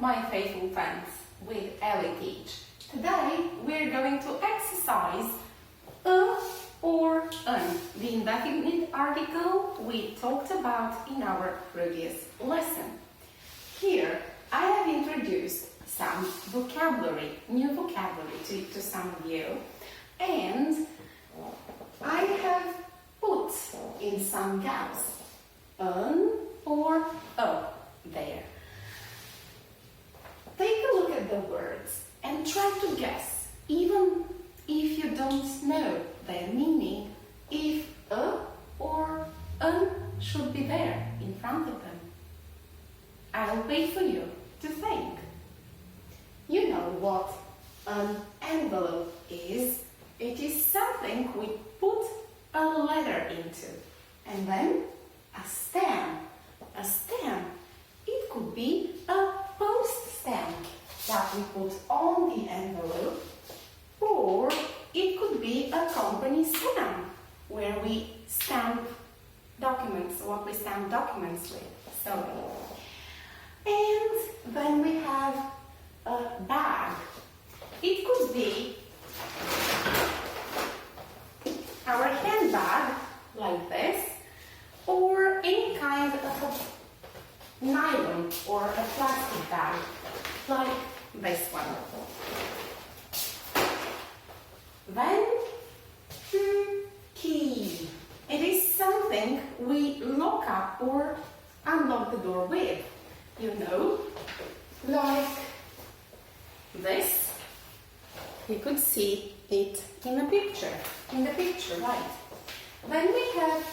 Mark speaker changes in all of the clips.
Speaker 1: my faithful friends, with Ellie Teach. Today we're going to exercise a or an, the indefinite article we talked about in our previous lesson. Here I have introduced some vocabulary, new vocabulary to some of you, and I have put in some gaps an or a there. Take a look at the words and try to guess, even if you don't know their meaning, if a or an should be there in front of them. I'll wait for you to think. You know what an envelope is. It is something we put a letter into, and then a stamp. A stamp, it could be a post stamp that we put on the envelope, or it could be a company stamp where we stamp documents, what we stamp documents with. So, and then we have a bag. It could be our handbag, like this, or any kind of a nylon or a plastic bag, like this one. Then, key. It is something we lock up or unlock the door with, you know, like this. You could see it in the picture, right? Then we have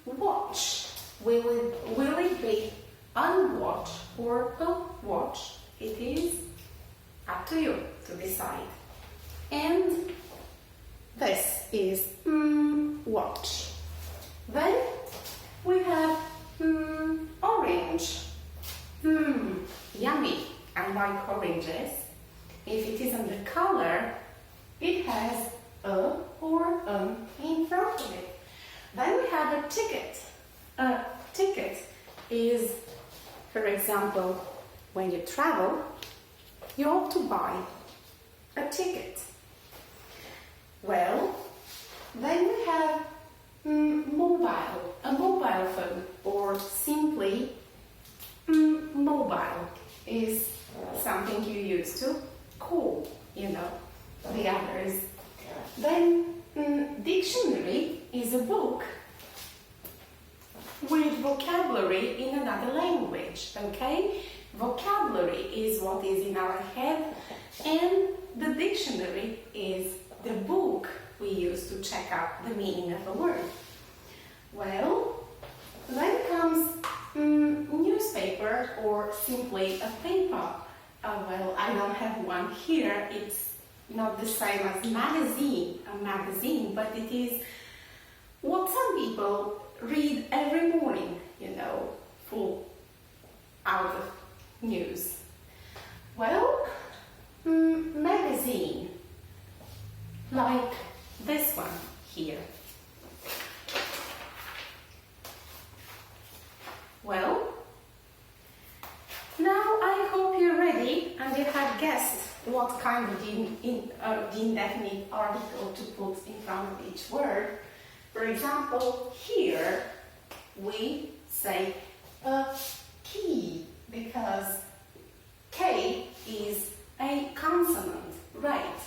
Speaker 1: watch. Will it be unwatch or a watch? It is up to you to decide. And this is watch. Then we have orange. Yummy. I like oranges. If it isn't the color, it has a or an in front of it. Then we have a ticket. A ticket is, for example, when you travel, you ought to buy a ticket. Well, then we have mobile, a mobile phone, or simply mobile is something you use to call, you know, the others. Then dictionary is a book with vocabulary in another language, okay? Vocabulary is what is in our head, and the dictionary is the book we use to check out the meaning of a word. Well, then comes newspaper, or simply a paper. Well, I don't have one here. It's not the same as a magazine, but it is what some people read every morning, you know, full out of news. Well, magazine, like this one here. Well, now I hope you're ready and you have guessed what kind of the indefinite article to put in front of each word. For example, here we say a key because K is a consonant, right?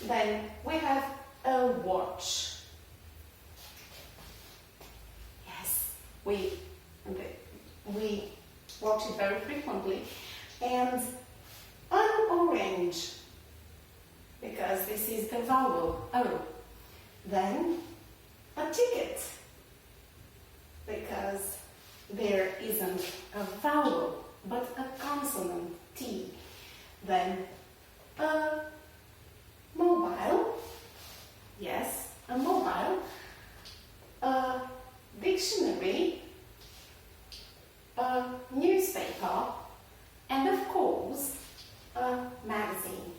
Speaker 1: Then we have a watch. Yes, we watch it very frequently. And an orange, because this is the vowel O. Then a ticket, because there isn't a vowel but a consonant T. Then a mobile, yes, a mobile, a dictionary, a newspaper, and of course a magazine.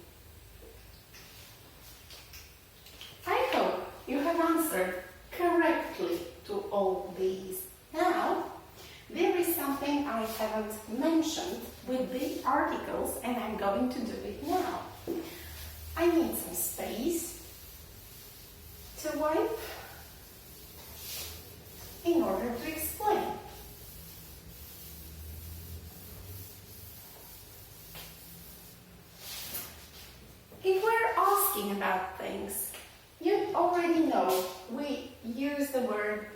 Speaker 1: I hope you have answered correctly to all these. Now, there is something something I haven't mentioned with the articles, and I'm going to do it now. I need some space to wipe in order to explain. If we're asking about things, you already know we use the word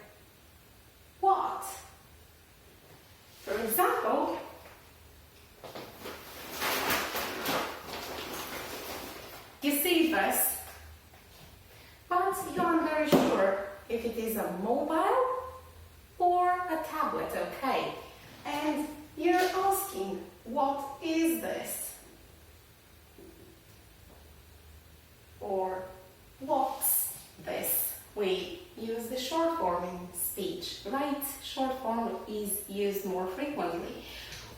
Speaker 1: what. For example, you see this, but you aren't very sure if it is a mobile or a tablet, okay? And you're asking, what is this? Or what's this? We use the short form in speech, right? Short form is used more frequently.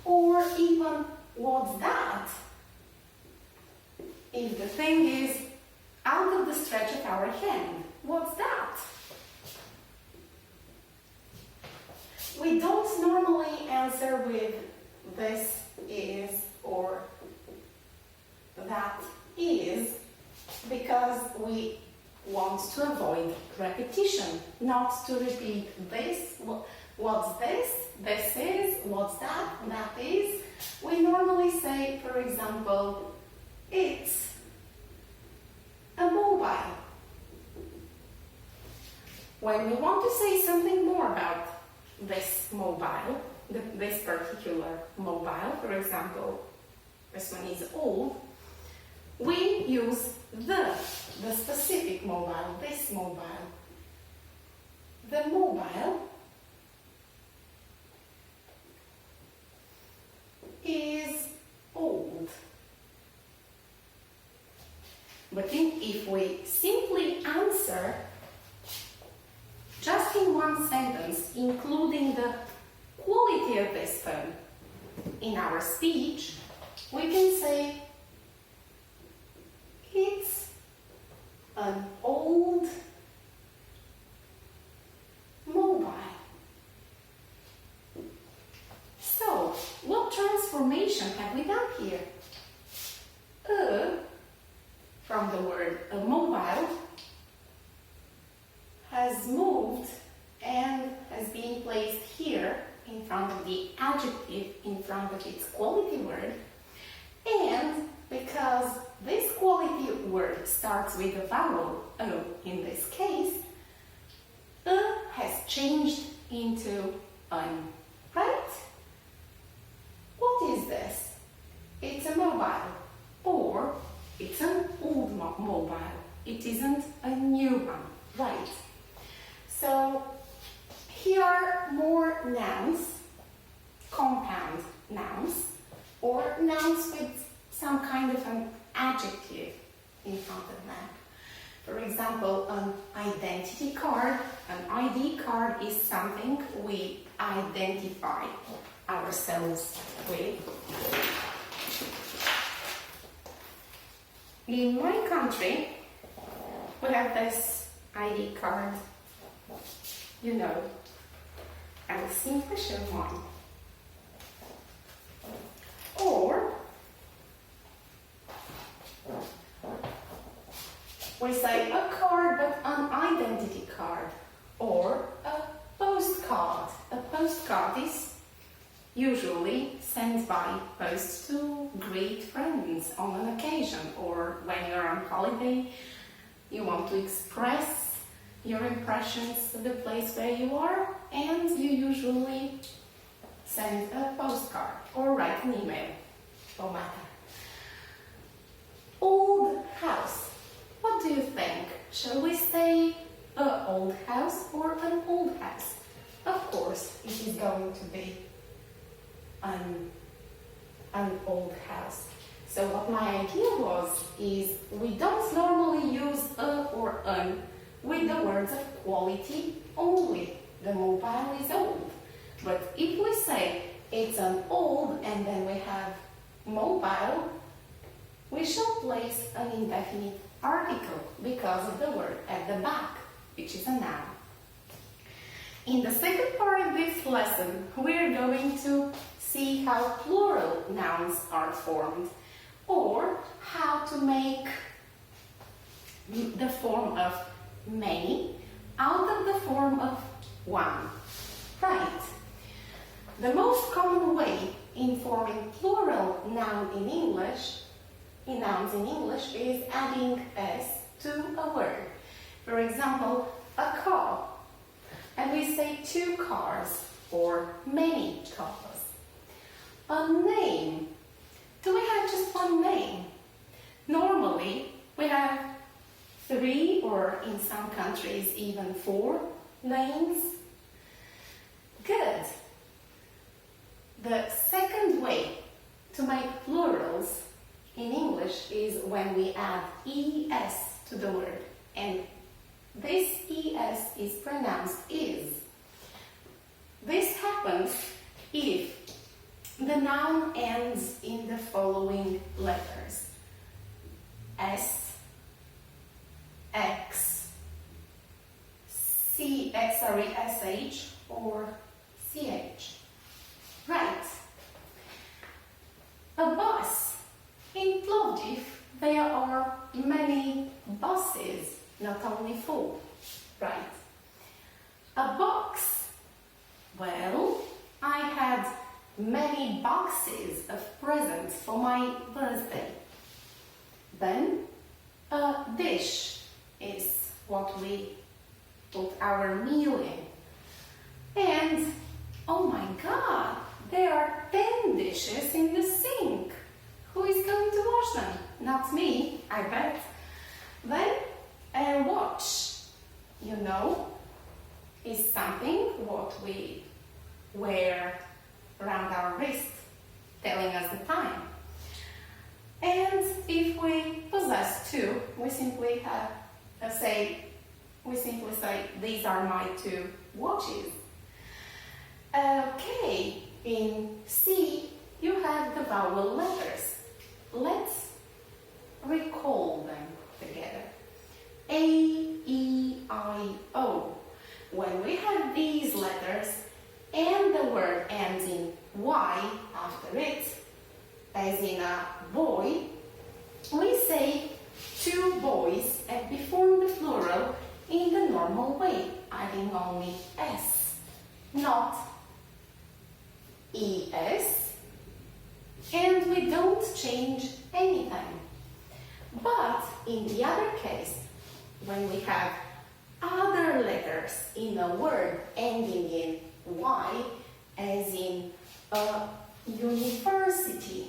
Speaker 1: Or even, what's that? If the thing is out of the stretch of our hand, what's that? We don't normally answer with this is or that is, because we want to avoid repetition, not to repeat this, what's this, this is, what's that, that is. We normally say, for example, it's a mobile. When we want to say something more about this mobile, this particular mobile, for example, this one is old, we use the specific mobile, this mobile. The mobile is old. But if we simply answer just in one sentence, including the quality of this phone in our speech, we can say it's an old mobile. So, what transformation have we done here? From the word a mobile has moved and has been placed here in front of the adjective, in front of its quality word, and because this quality word starts with a vowel O in this case, has changed into an, right? What is this? It's a mobile, or it's an old mobile. It isn't a new one, right? So here are more nouns, compound nouns, or nouns with some kind of an adjective in front of them. For example, an identity card. An ID card is something we identify ourselves with. In my country, we have this ID card, you know, and a simple one. Or we say a card, but an identity card, or a postcard. A postcard is usually sent by post to greet friends on an occasion, or when you're on holiday, you want to express your impressions of the place where you are, and you usually send a postcard or write an email, no matter. Old house. What do you think? Shall we say an old house or an old house? Of course, it is going to be an old house. So what my idea was is we don't normally use a or an with the words of quality only. The mobile is old. But if we say it's an old and then we have mobile, we shall place an indefinite article because of the word at the back, which is a noun. In the second part of this lesson, we're going to see how plural nouns are formed, or how to make the form of many out of the form of one. Right. The most common way in forming plural nouns in English is adding s to a word. For example, a car. And we say two cars or many cars. A name. Do we have just one name? Normally, we have 3 or in some countries even 4 names. Good. The second way to make plurals in English is when we add es to the word, and this es is pronounced is. This happens if the noun ends in the following letters: s, x, sh, or ch. Right. A bus. In Plovdiv, there are many buses, not only 4. Right. A box. Well, I had many boxes of presents for my birthday. Then, a dish is what we put our meal in. And, oh my God, there are 10 dishes in the sink. Who is going to wash them? Not me, I bet. Then, a watch, is something what we wear around our wrist, telling us the time. And if we possess 2, we simply say, these are my 2 watches. Okay, in C, you have the vowel letters. Let's recall them together. A, E, I, O. When we have these letters and the word ends in Y after it, as in a boy, we say 2 boys, and we form the plural in the normal way, adding only S, not ES, and we don't change anything. But in the other case, when we have other letters in a word ending in Y, as in a university,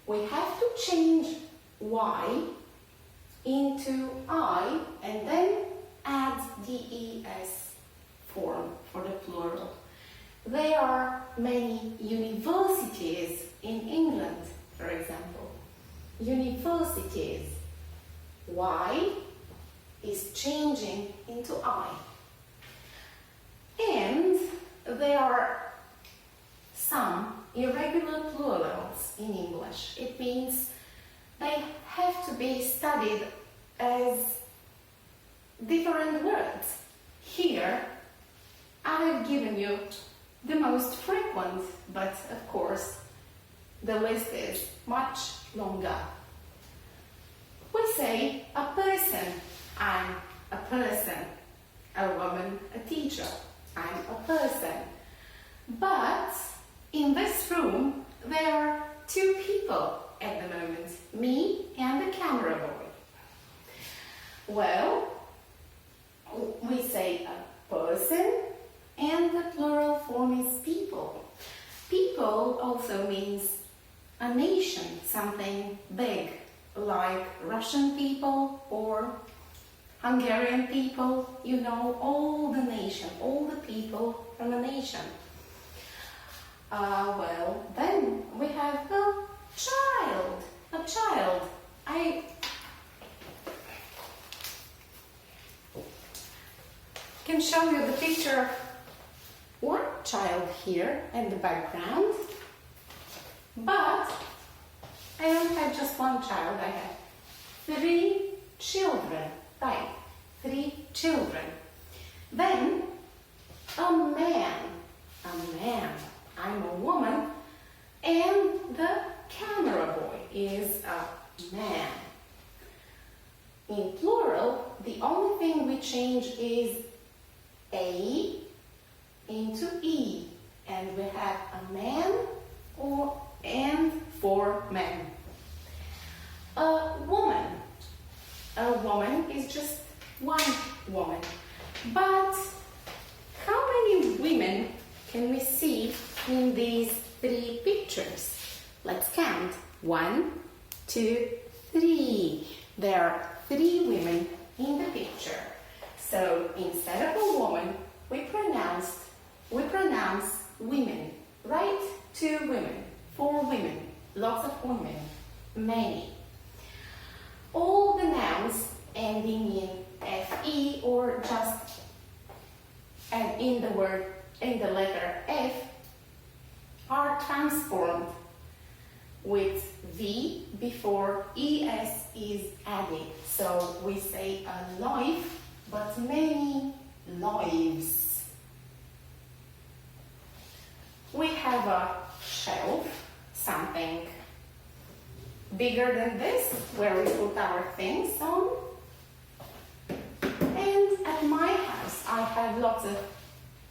Speaker 1: we have to change Y into I and then add the ES form for the plural. There are many universities in England, for example. Universities. Y is changing into I. And there are some irregular plurals in English. It means they have to be studied as different words. Here, I have given you the most frequent, but of course, the list is much longer. We say a person, I'm a person. A woman, a teacher, I'm a person. But in this room, there are 2 people at the moment, me and the camera boy. Well, we say a person, and the plural form is people. People also means a nation, something big, like Russian people or Hungarian people, all the nation, all the people from a nation. Well, then we have a child. I can show you the picture of one child here in the background, but I don't have just one child, I have 3 children, right, 3 children. Then a man, I'm a woman, and the camera boy is a man. In plural, the only thing we change is A into E, and we have a man and 4 men. A woman is just one woman. But how many women can we see in these 3 pictures? Let's count. 1, 2, 3. There are 3 women in the picture. So instead of a woman, we pronounce women, right? 2 women, 4 women, lots of women, many. All the nouns ending in FE or just in the letter F are transformed with V before ES is added. So we say a life, but many lives. We have a shelf, something bigger than this, where we put our things on. And at my house, I have lots of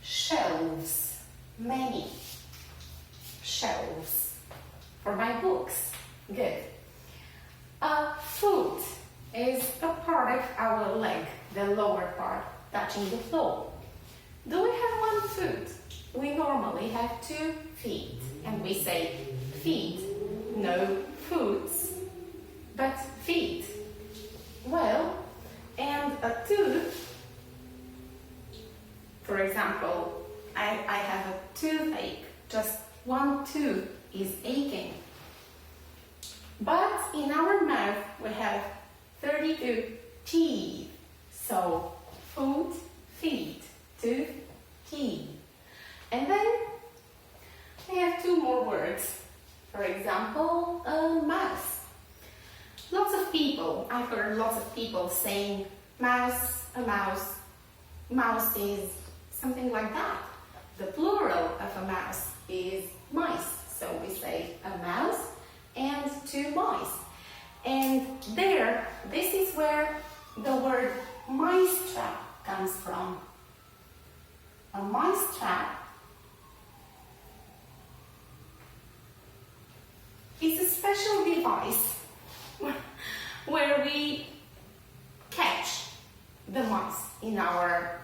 Speaker 1: shelves, many shelves for my books. Good. A foot is a part of our leg, the lower part, touching the floor. Do we have one foot? We normally have 2 feet, and we say feet, no foots, but feet. Well, and a tooth, for example, I have a toothache, just one tooth is aching. But in our mouth we have 32 teeth, so foot, feet, tooth, teeth. And then we have 2 more words. For example, a mouse. I've heard lots of people saying mouse, a mouse. Mouse is something like that. The plural of a mouse is mice. So we say a mouse and 2 mice. And this is where the word mice trap comes from. A mice trap is a special device where we catch the mice in our,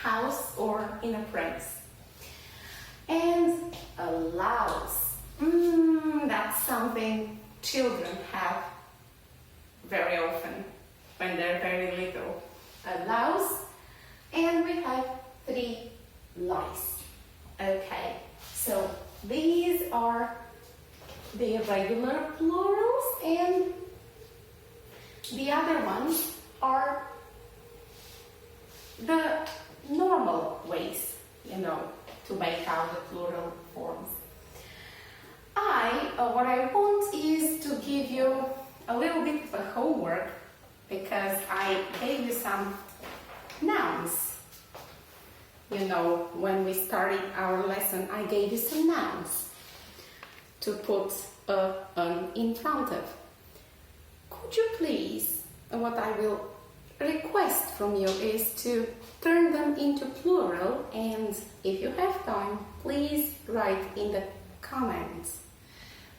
Speaker 1: house or in a premise. And a louse, that's something children have very often when they're very little. A louse, and we have 3 lice. Okay, so these are the irregular plurals, and the other ones are the normal ways, to make out the plural forms. What I want is to give you a little bit of a homework, because I gave you some nouns. When we started our lesson, I gave you some nouns to put in front of. Could you please, what I will request from you is to turn them into plural, and if you have time, please write in the comments,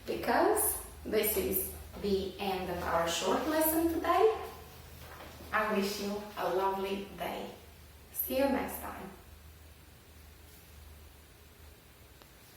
Speaker 1: because this is the end of our short lesson today. I wish you a lovely day. See you next time.